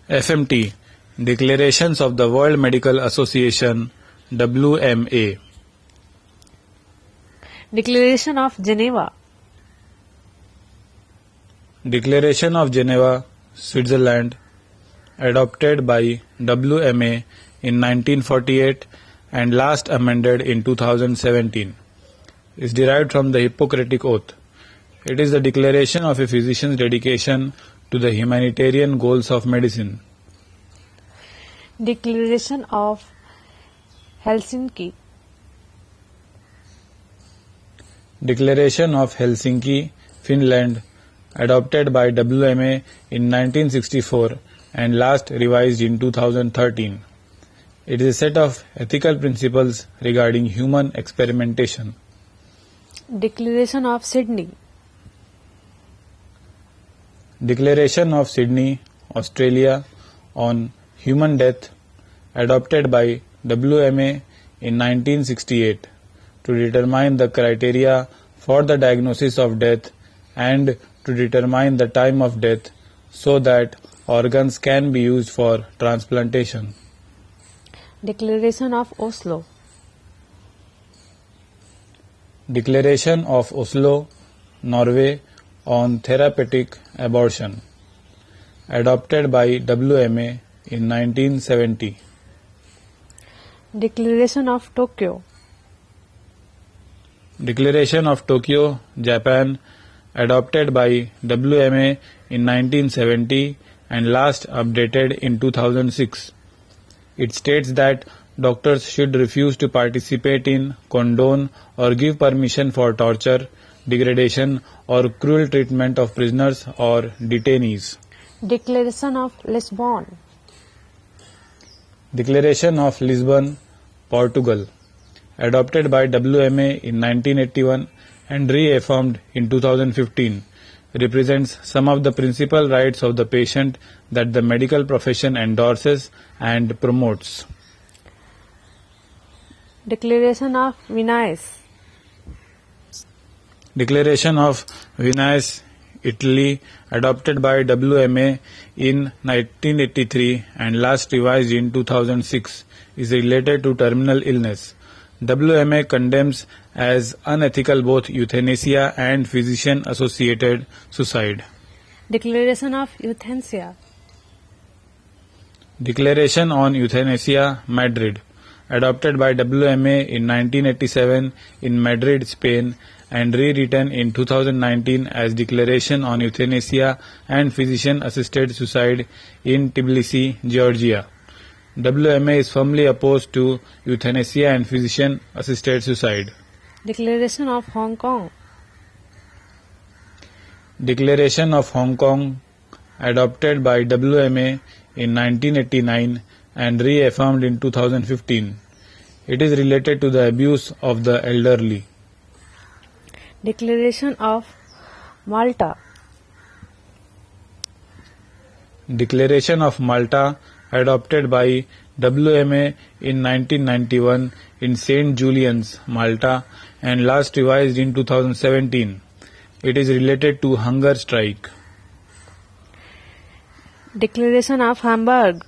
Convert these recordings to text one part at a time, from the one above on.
FMT, Declarations of the World Medical Association, WMA. Declaration of Geneva. Declaration of Geneva, Switzerland, adopted by WMA in 1948 and last amended in 2017, is derived from the Hippocratic Oath. It is the declaration of a physician's dedication to the humanitarian goals of medicine. Declaration of Helsinki. Declaration of Helsinki, Finland, adopted by WMA in 1964 and last revised in 2013. It is a set of ethical principles regarding human experimentation. Declaration of Sydney. Declaration of Sydney, Australia, on human death, adopted by WMA in 1968 to determine the criteria for the diagnosis of death and to determine the time of death so that organs can be used for transplantation. Declaration of Oslo. Declaration of Oslo, Norway, on therapeutic abortion, adopted by WMA in 1970. Declaration of Tokyo. Declaration of Tokyo, Japan, adopted by WMA in 1970 and last updated in 2006. It states that doctors should refuse to participate in, condone, or give permission for torture, degradation, or cruel treatment of prisoners or detainees. Declaration of Lisbon. Declaration of Lisbon, Portugal, adopted by WMA in 1981 and reaffirmed in 2015, represents some of the principal rights of the patient that the medical profession endorses and promotes. Declaration of Venice. Declaration of Venice, Italy, adopted by WMA in 1983 and last revised in 2006, is related to terminal illness. WMA condemns as unethical both euthanasia and physician-associated suicide. Declaration of Euthanasia. Declaration on Euthanasia, Madrid, adopted by WMA in 1987 in Madrid, Spain, and rewritten in 2019 as Declaration on Euthanasia and Physician-Assisted Suicide in Tbilisi, Georgia. WMA is firmly opposed to euthanasia and physician-assisted suicide. Declaration of Hong Kong. Declaration of Hong Kong, adopted by WMA in 1989 and reaffirmed in 2015. It is related to the abuse of the elderly. Declaration of Malta. Declaration of Malta, adopted by WMA in 1991 in St. Julian's, Malta, and last revised in 2017. It is related to hunger strike. Declaration of Hamburg.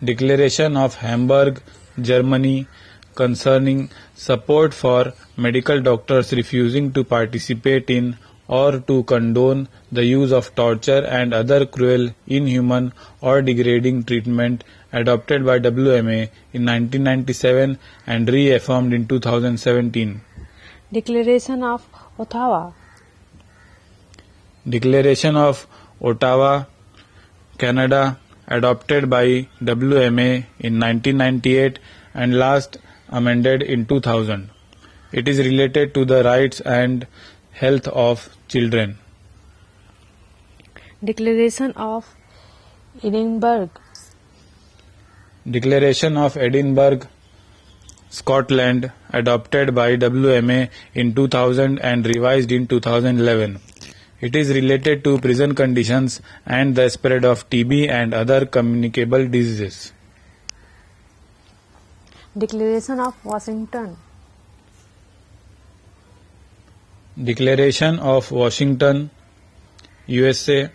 Declaration of Hamburg, Germany, concerning support for medical doctors refusing to participate in or to condone the use of torture and other cruel, inhuman, or degrading treatment, adopted by WMA in 1997 and reaffirmed in 2017. Declaration of Ottawa. Declaration of Ottawa, Canada, adopted by WMA in 1998 and last amended in 2000. It is related to the rights and health of children. Declaration of Edinburgh. Declaration of Edinburgh, Scotland, adopted by WMA in 2000 and revised in 2011. It is related to prison conditions and the spread of TB and other communicable diseases. Declaration of Washington. Declaration of Washington, USA,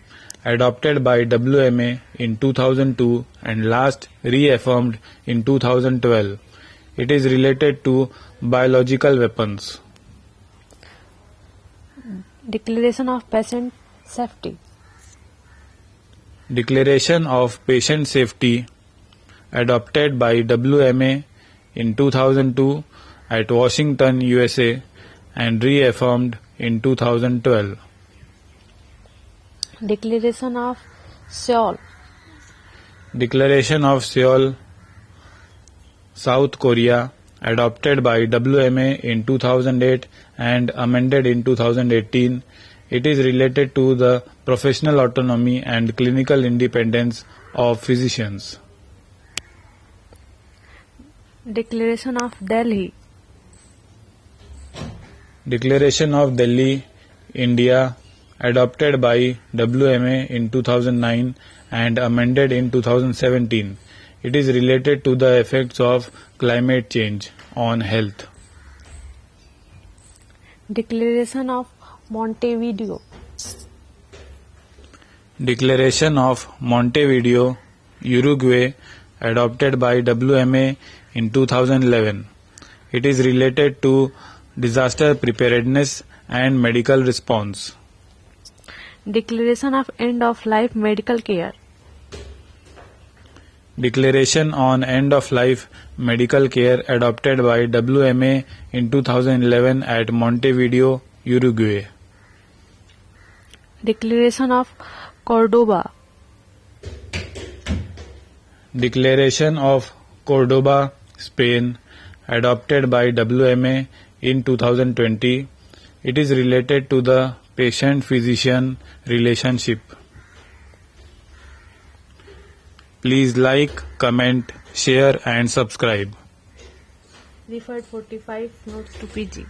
adopted by WMA in 2002 and last reaffirmed in 2012. It is related to biological weapons. Declaration of Patient Safety. Declaration of Patient Safety adopted by WMA in 2002 at Washington, USA and reaffirmed in 2012. Declaration of Seoul. Declaration of Seoul, South Korea adopted by WMA in 2008 and amended in 2018. It is related to the professional autonomy and clinical independence of physicians. Declaration of Delhi. Declaration of Delhi, India adopted by WMA in 2009 and amended in 2017. It is related to the effects of climate change on health. Declaration of Montevideo. Declaration of Montevideo, Uruguay adopted by WMA in 2011. It is related to disaster preparedness and medical response. Declaration of End of Life Medical Care. Declaration on End of Life Medical Care adopted by WMA in 2011 at Montevideo, Uruguay. Declaration of Cordoba. Declaration of Cordoba, Spain adopted by WMA in 2020. It is related to the patient-physician relationship. Please like, comment, share and subscribe. Referred 45 notes to PG.